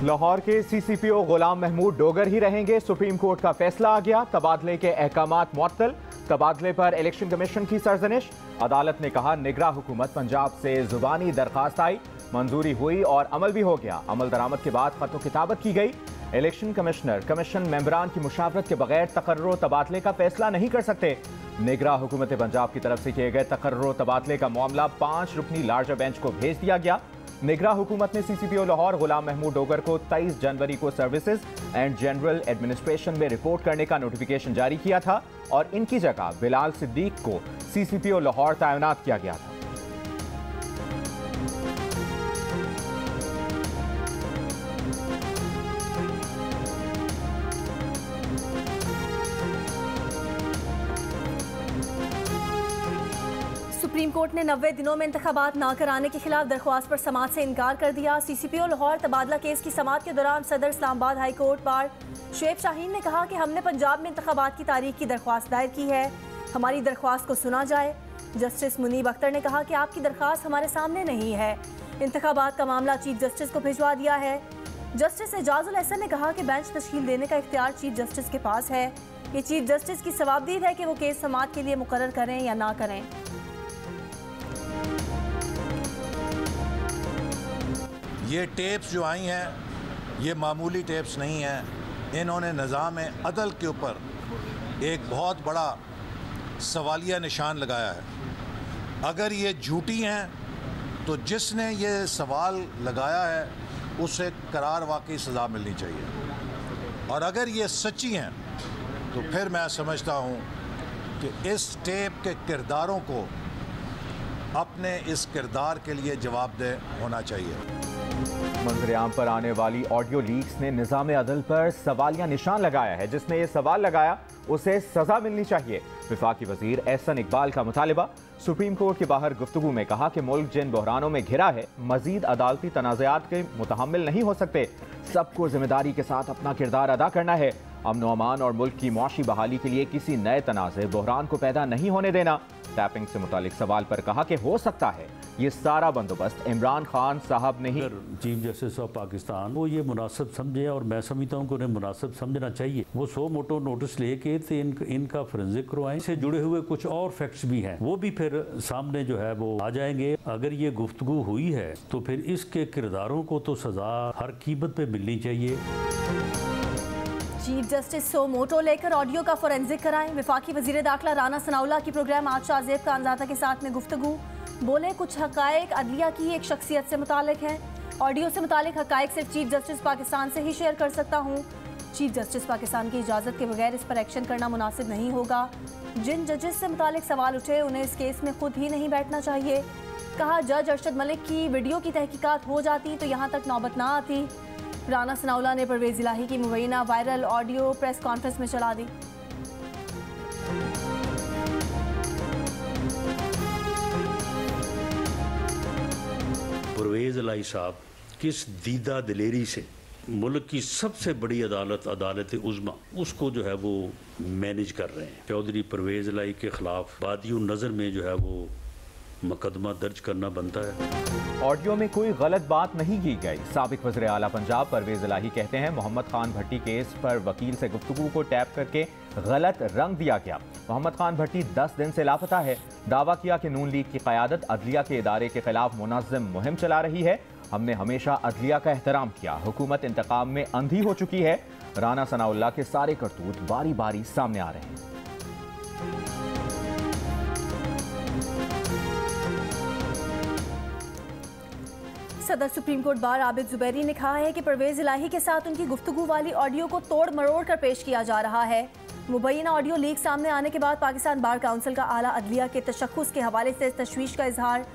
लाहौर के सीसीपीओ गुलाम महमूद डोगर ही रहेंगे। Supreme court का फैसला आ गया। तबादले के अहकामात मुअत्तल। तबादले पर इलेक्शन कमीशन की सरजनिश। अदालत ने कहा निगरां हुकूमत पंजाब से जुबानी दरखास्त आई, मंजूरी हुई और अमल भी हो गया। अमल दरामद के बाद खतो किताबत की गई। इलेक्शन कमिश्नर कमीशन मेंबरान की मुशावरत के बगैर तकर्रुर तबादले का फैसला नहीं कर सकते। निगरां हुकूमत पंजाब की तरफ से किए गए तकर्रुर तबादले का मामला 5 रुकनी लार्जर बेंच को भेज दिया गया। निगरां हुकूमत ने सीसीपीओ लाहौर गुलाम महमूद डोगर को 23 जनवरी को सर्विसेज एंड जनरल एडमिनिस्ट्रेशन में रिपोर्ट करने का नोटिफिकेशन जारी किया था और इनकी जगह बिलाल सिद्दीक को सीसीपीओ लाहौर तैनात किया गया था। सुप्रीम कोर्ट ने 90 दिनों में इंतखाबात न कराने के खिलाफ दरख्वास्त पर समाअत से इनकार कर दिया। सीसीपीओ लाहौर तबादला केस की समाअत के दौरान सदर Islamabad high court bar Shoaib Shaheen ने कहा कि हमने पंजाब में इंतखाबात की तारीख की दरख्वास्त दायर की है, हमारी दरख्वास्त को सुना जाए। जस्टिस मुनीब अख्तर ने कहा कि आपकी दरख्वास्त हमारे सामने नहीं है। इंतखाबात का मामला चीफ जस्टिस को भिजवा दिया है। जस्टिस एजाजुल हसन ने कहा कि बेंच तश्कील देने का इख्तियार चीफ जस्टिस के पास है। ये चीफ जस्टिस की सवाबदीद है कि वो केस समाअत के लिए मुकर्रर करें या ना करें। ये टेप्स जो आई हैं ये मामूली टेप्स नहीं हैं। इन्होंने निज़ाम अदल के ऊपर एक बहुत बड़ा सवालिया निशान लगाया है। अगर ये झूठी हैं तो जिसने ये सवाल लगाया है उसे करार वाकई सज़ा मिलनी चाहिए, और अगर ये सच्ची हैं तो फिर मैं समझता हूँ कि इस टेप के किरदारों को अपने इस किरदार के लिए जवाबदेह होना चाहिए। मंजर-ए-आम पर आने वाली ऑडियो लीक्स ने निज़ाम अदल पर सवालिया निशान लगाया है। जिसने ये सवाल लगाया उसे सजा मिलनी चाहिए। विफाकी वजीर एहसन इकबाल का मुतालिबा। सुप्रीम कोर्ट के बाहर गुफ्तगू में कहा कि मुल्क जिन बहरानों में घिरा है मजीद अदालती तनाज़ात के मुतहम्मिल नहीं हो सकते। सबको जिम्मेदारी के साथ अपना किरदार अदा करना है। अमन व अमान और मुल्क की मुआशी बहाली के लिए किसी नए तनाज़े बहरान को पैदा नहीं होने देना। टैपिंग से मुतालिक सवाल पर कहा कि हो सकता है ये सारा बंदोबस्त इमरान खान साहब ने ही। चीफ जस्टिस ऑफ पाकिस्तान वो ये मुनासिब समझे और मैं समझता हूँ कि उन्हें मुनासिब समझना चाहिए। वो 100 मोटो नोटिस लेके इनका फोरेंसिक करवाएं। इससे जुड़े हुए कुछ और फैक्ट्स भी हैं वो भी फिर सामने जो है वो आ जाएंगे। अगर ये गुफ्तगू हुई है तो फिर इसके किरदारों को तो सजा हर कीमत पे मिलनी चाहिए। चीफ जस्टिस 100 मोटो लेकर ऑडियो का फोरेंसिक कराएं। विफाकी वजीर दाखिला राना सनाउल्लाह की प्रोग्राम आज शाहजेब खानजादा के साथ में गुफ्तगू। बोले कुछ हकायक अदलिया की एक शख्सियत से मुतालिक हैं। ऑडियो से मुतालिक हकायक सिर्फ चीफ जस्टिस पाकिस्तान से ही शेयर कर सकता हूँ। चीफ जस्टिस पाकिस्तान की इजाज़त के बगैर इस पर एक्शन करना मुनासिब नहीं होगा। जिन जजेस से मुतालिक सवाल उठे उन्हें इस केस में खुद ही नहीं बैठना चाहिए। कहा जज अरशद मलिक की वीडियो की तहकीकात हो जाती तो यहाँ तक नौबत ना आती। राना सनाउल्लाह ने परवेज़ इलाही की मुबैना वायरल ऑडियो प्रेस कॉन्फ्रेंस में चला दी। परवेज़ इलाही साहब किस दीदा दिलेरी से मुल्क की सबसे बड़ी अदालत उज़्मा उसको जो है वो मैनेज कर रहे हैं। चौधरी परवेज़ इलाही के खिलाफ बादियों नज़र में जो है वो मुकदमा दर्ज करना बनता है। ऑडियो में कोई गलत बात नहीं की गई। साबिक वज़ीर आला पंजाब परवेज़ इलाही कहते हैं मोहम्मद खान भट्टी केस पर वकील से गुफ्तगू को टैप करके गलत रंग दिया गया। मोहम्मद खान भट्टी 10 दिन से लापता है। दावा किया कि नून लीग की क़यादत अदलिया के इदारे के खिलाफ मुनज़्ज़म मुहिम चला रही है। हमने हमेशा अदलिया का एहतराम किया। हुकूमत इंतकाम में अंधी हो चुकी है। राना सनाउल्लाह के सारे करतूत बारी बारी सामने आ रहे हैं। सदर supreme court bar Abid Zubairi ने कहा है कि परवेज़ इलाही के साथ उनकी गुफ्तगू वाली ऑडियो को तोड़ मरोड़ कर पेश किया जा रहा है। मुबैना ऑडियो लीक सामने आने के बाद पाकिस्तान बार काउंसिल का आला अदलिया के तशख्खुस के हवाले से तशवीश का इजहार।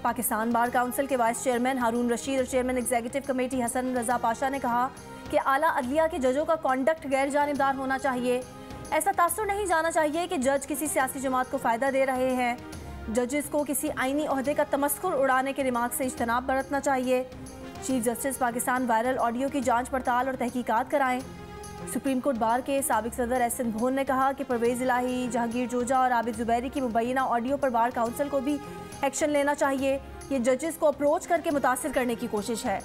पाकिस्तान बार काउंसिल के वाइस चेयरमैन हारून रशीद और chairman executive committee Hasan Raza Pasha ने कहा कि आला अदलिया के जजों का कॉन्डक्ट गैर जानिबदार होना चाहिए। ऐसा तासुर नहीं जाना चाहिए कि जज किसी सियासी जमात को फ़ायदा दे रहे हैं। जजेस को किसी आईनी ओहदे का तमस्खुर उड़ाने के दिमाग से इज्तनाब बरतना चाहिए। Chief justice Pakistan viral audio की जांच पड़ताल और तहकीकात कराएं। सुप्रीम कोर्ट बार के साबिक सदर एहसन भोन ने कहा कि परवेज़ इलाही, जहांगीर जोजा और आबिद जुबैरी की मुबैना ऑडियो पर बार काउंसिल को भी एक्शन लेना चाहिए। ये जजेस को अप्रोच करके मुतासिर करने की कोशिश है।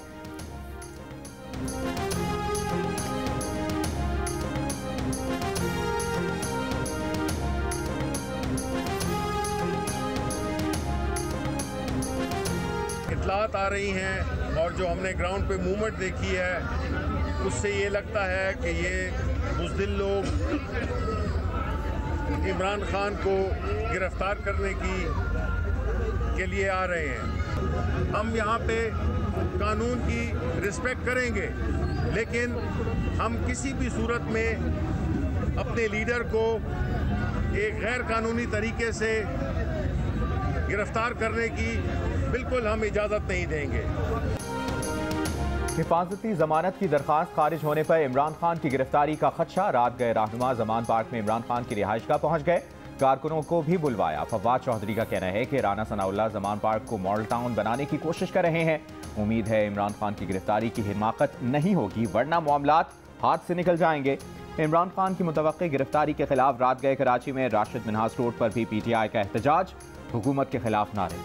इतलात आ रही हैं और जो हमने ग्राउंड पे मूवमेंट देखी है उससे ये लगता है कि ये बुज़दिल लोग इमरान खान को गिरफ्तार करने के लिए आ रहे हैं। हम यहाँ पे कानून की रिस्पेक्ट करेंगे, लेकिन हम किसी भी सूरत में अपने लीडर को एक गैर कानूनी तरीके से गिरफ्तार करने की बिल्कुल हम इजाज़त नहीं देंगे। हिफाजती जमानत की दरखास्त खारिज होने पर इमरान खान की गिरफ्तारी का खदशा। रात गए रहनुमा जमान पार्क में इमरान खान की रिहाइश गाह पहुंच गए, कारकुनों को भी बुलवाया। फवाद चौधरी का कहना है कि राना सनाउल्लाह जमान पार्क को मॉडल टाउन बनाने की कोशिश कर रहे हैं। उम्मीद है इमरान खान की गिरफ्तारी की हिमाकत नहीं होगी, वरना मामलात हाथ से निकल जाएंगे। इमरान खान की मुतवक्की गिरफ्तारी के खिलाफ रात गए कराची में राशिद मिन्हास रोड पर भी PTI का एहतजाज, हुकूमत के खिलाफ नारे।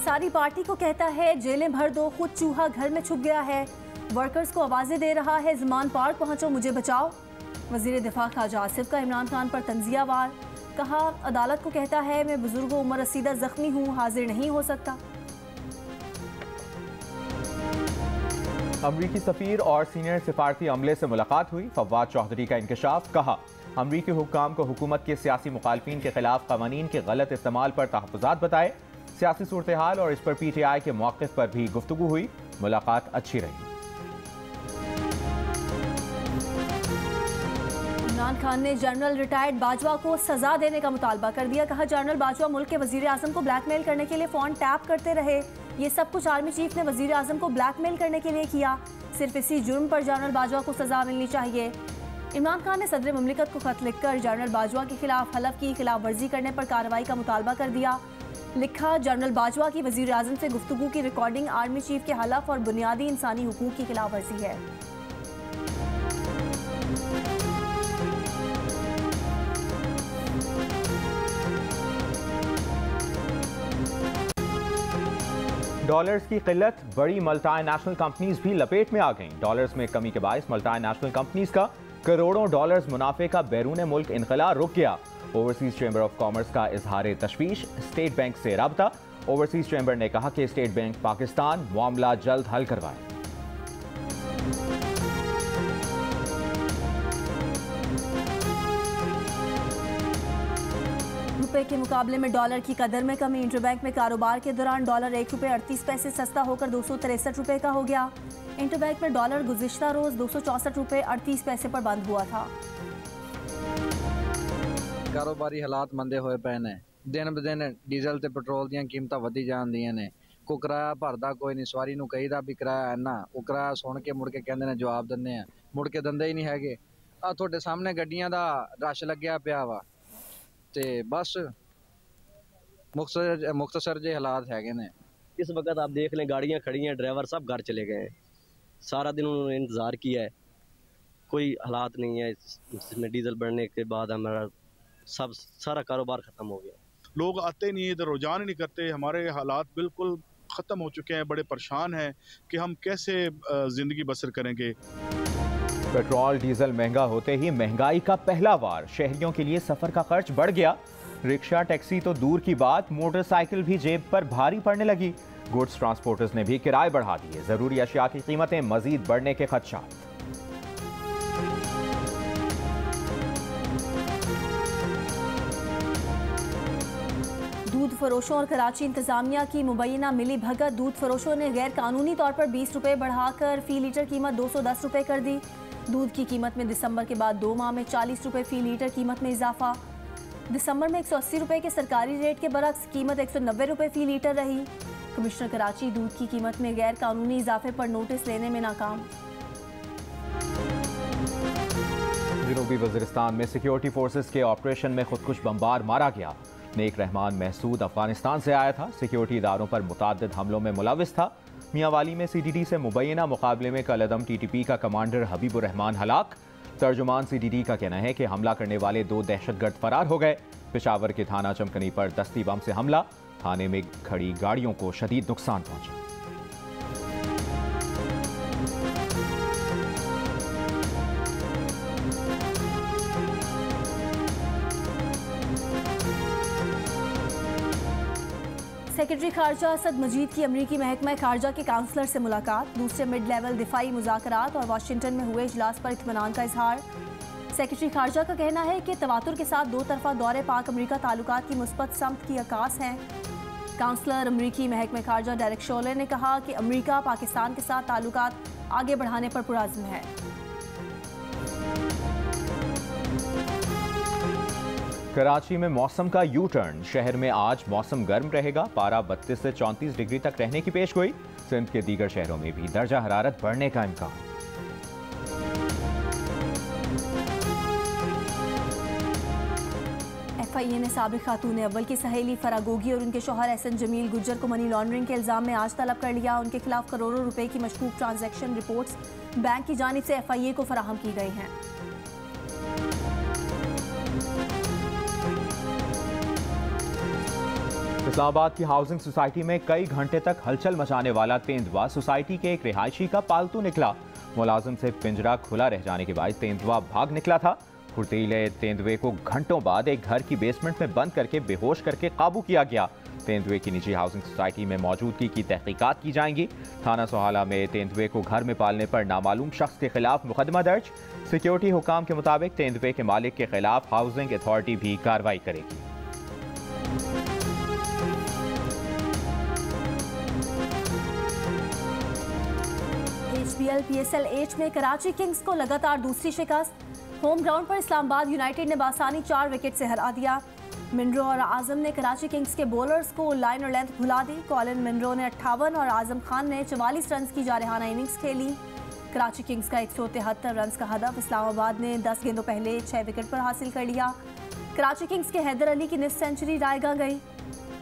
सारी पार्टी को कहता है जेलें भर दो, खुद चूहा घर में छुप गया है। वर्कर्स को आवाजें दे रहा है, ज़मान पार्क पहुंचो मुझे बचाओ। वजीर दिफा ख्वाजा आसिफ का इमरान खान पर तंजिया वार, कहा अदालत को कहता है मैं बुजुर्ग उम्र रसीदा जख्मी हूँ, हाजिर नहीं हो सकता। अमरीकी सफीर और सीनियर सिफारती अमले से मुलाकात हुई। फवाद चौधरी का इंकशाफ, कहा अमरीकी हुक्काम को हुकूमत के सियासी मुखालफिन के खिलाफ कवानीन के गलत इस्तेमाल पर तहफ़्फ़ुज़ात बताए। सियासी सूरत हाल और इस पर PTI के मौक़िफ़ पर भी गुफ्तगू हुई। मुलाकात अच्छी रही। इमरान खान ने जनरल रिटायर्ड बाजवा को सजा देने का मुतालबा कर दिया। कहा जनरल बाजवा मुल्क के वजीर आजम को ब्लैकमेल करने के लिए फोन टैप करते रहे। ये सब कुछ आर्मी चीफ ने वजीर आजम को ब्लैकमेल करने के लिए किया। सिर्फ इसी जुर्म पर जनरल बाजवा को सजा मिलनी चाहिए। इमरान खान ने सदर मुमलिकत को खत लिखकर जनरल बाजवा के खिलाफ हलफ की खिलाफ वर्जी करने पर कार्रवाई का मुतालबा कर दिया। लिखा जनरल बाजवा की वजीर आजम से गुफ्तगू की रिकॉर्डिंग आर्मी चीफ के हलफ और बुनियादी इंसानी हुकूक की खिलाफ वर्जी है। डॉलर्स की किल्लत, बड़ी मल्टीनेशनल कंपनीज भी लपेट में आ गईं। डॉलर्स में कमी के बायस मल्टीनेशनल कंपनीज का करोड़ों डॉलर्स मुनाफे का बैरून मुल्क इनखला रुक गया। ओवरसीज चैम्बर ऑफ कॉमर्स का इजहार तशवीश, स्टेट बैंक से राब्ता। ओवरसीज चैम्बर ने कहा कि स्टेट बैंक पाकिस्तान मामला जल्द हल करवाए। रुपए के मुकाबले में डॉलर की कदर में कमी। इंटरबैंक में कारोबार के दौरान डॉलर ₹1.38 सस्ता होकर ₹263 का हो गया। इंटरबैंक में डॉलर गुज़िश्ता रोज ₹264.38 पर बंद हुआ था। कारोबारी हालात मंदे होए पे ने, दिन ब दिन डीजल ते पेट्रोल ਦੀਆਂ ਕੀਮਤਾਂ ਵਧੀ ਜਾਂਦੀਆਂ ਨੇ। ਕੋ ਕਿਰਾਇਆ ਭਰਦਾ ਕੋਈ ਨਹੀਂ, ਸਵਾਰੀ ਨੂੰ ਕਹੀਦਾ ਵੀ ਕਿਰਾਇਆ ਇੰਨਾ, ਉਹ ਕਿਰਾਇਆ ਸੁਣ ਕੇ ਮੁੜ ਕੇ ਕਹਿੰਦੇ ਨੇ ਜਵਾਬ ਦਿੰਦੇ ਆ, ਮੁੜ ਕੇ ਦਿੰਦੇ ਹੀ ਨਹੀਂ ਹੈਗੇ। ਆ ਤੁਹਾਡੇ ਸਾਹਮਣੇ ਗੱਡੀਆਂ ਦਾ ਰਸ਼ ਲੱਗਿਆ ਪਿਆ ਵਾ ਤੇ बस मुख्तसर जे हालात हैगे ने। इस वक्त आप देख लें गाड़ियाँ खड़ी हैं, ड्राइवर सब घर चले गए हैं। सारा दिन उन्होंने इंतज़ार किया है, कोई हालात नहीं है। इसमें डीजल बढ़ने के बाद हमारा सारा कारोबार ख़त्म हो गया। लोग आते नहीं, इधर रुझान नहीं करते। हमारे हालात बिल्कुल ख़त्म हो चुके हैं, बड़े परेशान हैं कि हम कैसे ज़िंदगी बसर करेंगे। पेट्रोल डीजल महंगा होते ही महंगाई का पहला वार। शहरियों के लिए सफर का खर्च बढ़ गया। रिक्शा टैक्सी तो दूर की बात, मोटरसाइकिल भी जेब पर भारी पड़ने लगी। गुड्स ट्रांसपोर्टर्स ने भी किराए बढ़ा दिए। जरूरी अशिया की कीमतें मजीद बढ़ने के खदशात। दूध फरोशों और कराची इंतजामिया की मुबैना मिली भगत। दूध फरोशों ने गैर कानूनी तौर पर ₹20 बढ़ाकर फी लीटर कीमत ₹210 कर दी। दूध की कीमत में दिसंबर के बाद 2 माह में ₹40 फी लीटर कीमत में इजाफा। दिसंबर में ₹180 के सरकारी रेट के बरक्स कीमत ₹190 फी लीटर रही। कमिश्नर कराची दूध की कीमत में गैर कानूनी इजाफे पर नोटिस लेने में नाकाम। जनूबी वज़ीरिस्तान में सिक्योरिटी फोर्सेस के ऑपरेशन में खुदकुश बमबार मारा गया। नेक रहमान महसूद अफगानिस्तान से आया था, सिक्योरिटी इदारों पर मुताद्दिद हमलों में मुलविस था। मियांवाली में CTT से मुबैना मुकाबले में कलअदम TTP का कमांडर हबीबुर रहमान हलाक। तर्जुमान CTT का कहना है कि हमला करने वाले 2 दहशतगर्द फरार हो गए। पेशावर के थाना चमकनी पर दस्ती बम से हमला, थाने में खड़ी गाड़ियों को शदीद नुकसान पहुंचा। सेक्रेटरी खारजा असद मजीद की अमरीकी महकमा खारजा के काउंसलर से मुलाकात, दूसरे मिड लेवल दिफाई मुज़ाकरात और वाशिंगटन में हुए इजलास पर इत्मीनान का इजहार। सेक्रेटरी खारजा का कहना है कि तवातुर के साथ दो तरफा दौरे पाक अमरीका ताल्लुकात की मुस्बत समत की अक्कास हैं। काउंसलर अमरीकी महकमा खारजा डेरेक शोले ने कहा कि अमरीका पाकिस्तान के साथ ताल्लुकात आगे बढ़ाने पर पुरअज़्म है। कराची में मौसम का यू टर्न, शहर में आज मौसम गर्म रहेगा, पारा 32 से 34 डिग्री तक रहने की पेशगोई। सिंध के दीगर शहरों में भी दर्जा हरारत बढ़ने का इम्कान। FIA ने साबिक खातून अव्वल की सहेली फरा गोगी और उनके शौहर एहसन जमील गुज्जर को मनी लॉन्ड्रिंग के इल्जाम में आज तलब कर लिया। उनके खिलाफ करोड़ों रुपए की मशकूक ट्रांजैक्शन रिपोर्ट्स बैंक की जानिब से FIA को फराहम की गई हैं। इस्लामाबाद की हाउसिंग सोसाइटी में कई घंटे तक हलचल मचाने वाला तेंदुआ सोसाइटी के एक रिहायशी का पालतू निकला। मुलाजिम से पिंजरा खुला रह जाने के बाद तेंदुआ भाग निकला था। फुर्तीले तेंदुए को घंटों बाद एक घर की बेसमेंट में बंद करके बेहोश करके काबू किया गया। तेंदुए की निजी हाउसिंग सोसाइटी में मौजूदगी की तहकीकात की जाएंगी। थाना सोहाला में तेंदुए को घर में पालने पर नामालूम शख्स के खिलाफ मुकदमा दर्ज। सिक्योरिटी हुकाम के मुताबिक तेंदुए के मालिक के खिलाफ हाउसिंग अथॉरिटी भी कार्रवाई करेगी। HBL PSL H में कराची किंग्स को लगातार दूसरी शिकस्त। होम ग्राउंड पर इस्लामाबाद यूनाइटेड ने बासानी 4 विकेट से हरा दिया। मिनरो और आजम ने कराची किंग्स के बॉलर्स को लाइन और लेंथ भुला दी। कॉलिन मिनरो ने 58 और आजम खान ने 44 रन की जारहाना इनिंग्स खेली। कराची किंग्स का 173 रन का हदफ इस्लामाबाद ने 10 गेंदों पहले 6 विकेट पर हासिल कर लिया। कराची किंग्स के हैदर अली की निस्फ सेंचुरी रायगा गई।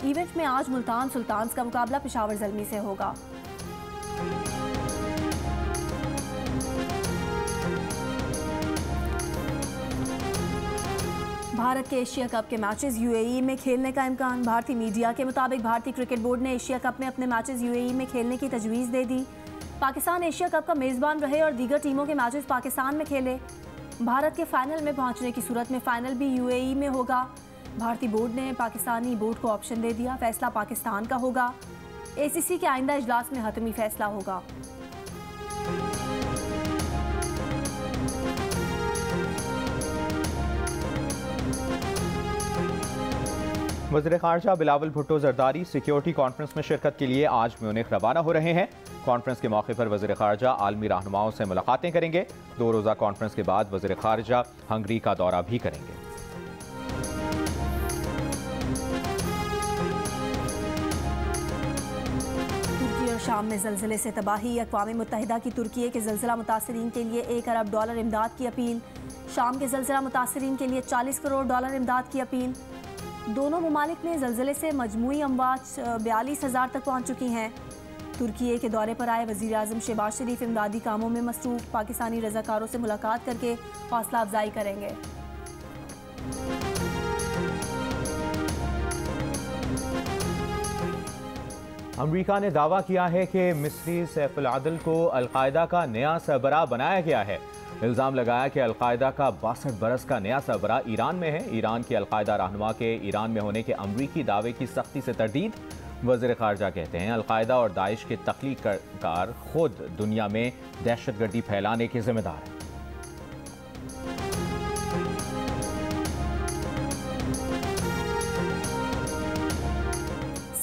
इवेंट में आज मुल्तान सुल्तान्स का मुकाबला पेशावर ज़ल्मी से होगा। भारत के एशिया कप के मैचेस UAE में खेलने का इम्कान। भारतीय मीडिया के मुताबिक भारतीय क्रिकेट बोर्ड ने एशिया कप में अपने मैचेस UAE में खेलने की तजवीज़ दे दी। पाकिस्तान एशिया कप का मेज़बान रहे और दीगर टीमों के मैचेस पाकिस्तान में खेले। भारत के फाइनल में पहुंचने की सूरत में फाइनल भी UAE में होगा। भारतीय बोर्ड ने पाकिस्तानी बोर्ड को ऑप्शन दे दिया। फैसला पाकिस्तान का होगा। ACC के आइंदा इजलास में हतमी फैसला होगा। वज़ीर ख़ारजा बिलावल भुट्टो ज़रदारी सिक्योरिटी कॉन्फ्रेंस में शिरकत के लिए आज म्यूनिख रवाना हो रहे हैं। कॉन्फ्रेंस के मौके पर वज़ीर ख़ारजा आलमी रहनुमाओं से मुलाकातें करेंगे। 2 रोज़ा कॉन्फ्रेंस के बाद वज़ीर ख़ारजा हंगरी का दौरा भी करेंगे। तुर्की और शाम में ज़लज़ले से तबाही। अक़वाम मुत्तहिदा की तुर्की के ज़लज़ला मुतासरीन के लिए $1 अरब इमदाद की अपील। शाम के ज़लज़ला मुतासरीन के लिए $40 करोड़ इमदाद की अपील। दोनों ममालिक में ज़लज़ले से मजमूई अमवात 42,000 तक पहुँच चुकी हैं। तुर्की के दौरे पर आए वज़ीर आज़म शहबाज शरीफ इमदादी कामों में मसरूफ़। पाकिस्तानी रज़ाकारों से मुलाकात करके हौसला अफजाई करेंगे। अमरीका ने दावा किया है कि मिस्री सैफ अल आदिल को अलकायदा का नया सरबराह बनाया गया है। इल्ज़ाम लगाया कि अलकायदा का 62 बरस का नया सरबराह ईरान में है। ईरान की अलकायदा रहनुमा के ईरान में होने के अमरीकी दावे की सख्ती से तरदीद। वज़ीर ख़ारजा कहते हैं अलकायदा और दाइश के तख्लीक़कार खुद दुनिया में दहशतगर्दी फैलाने के ज़िम्मेदार हैं।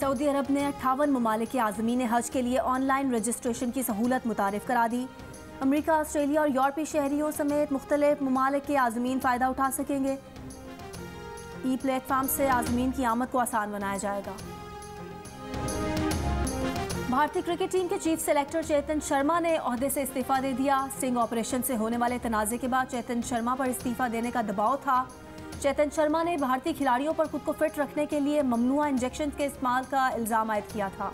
सऊदी अरब ने 58 ममालिक के आज़मीन हज के लिए ऑनलाइन रजिस्ट्रेशन की सहूलत मुतारिफ करा दी। अमेरिका, ऑस्ट्रेलिया और यूरोपीय शहरियों समेत मुख्तलिफ ममालिक के आज़मीन फ़ायदा उठा सकेंगे। प्लेटफॉर्म से आज़मीन की आमद को आसान बनाया जाएगा। भारतीय क्रिकेट टीम के चीफ सेलेक्टर चेतन शर्मा ने ओहदे से इस्तीफ़ा दे दिया। स्टिंग ऑपरेशन से होने वाले तनाज़े के बाद चेतन शर्मा पर इस्तीफ़ा देने का दबाव था। चेतन शर्मा ने भारतीय खिलाड़ियों पर खुद को फिट रखने के लिए ममनुआ इंजेक्शन के इस्तेमाल का इल्ज़ाम आयद किया था।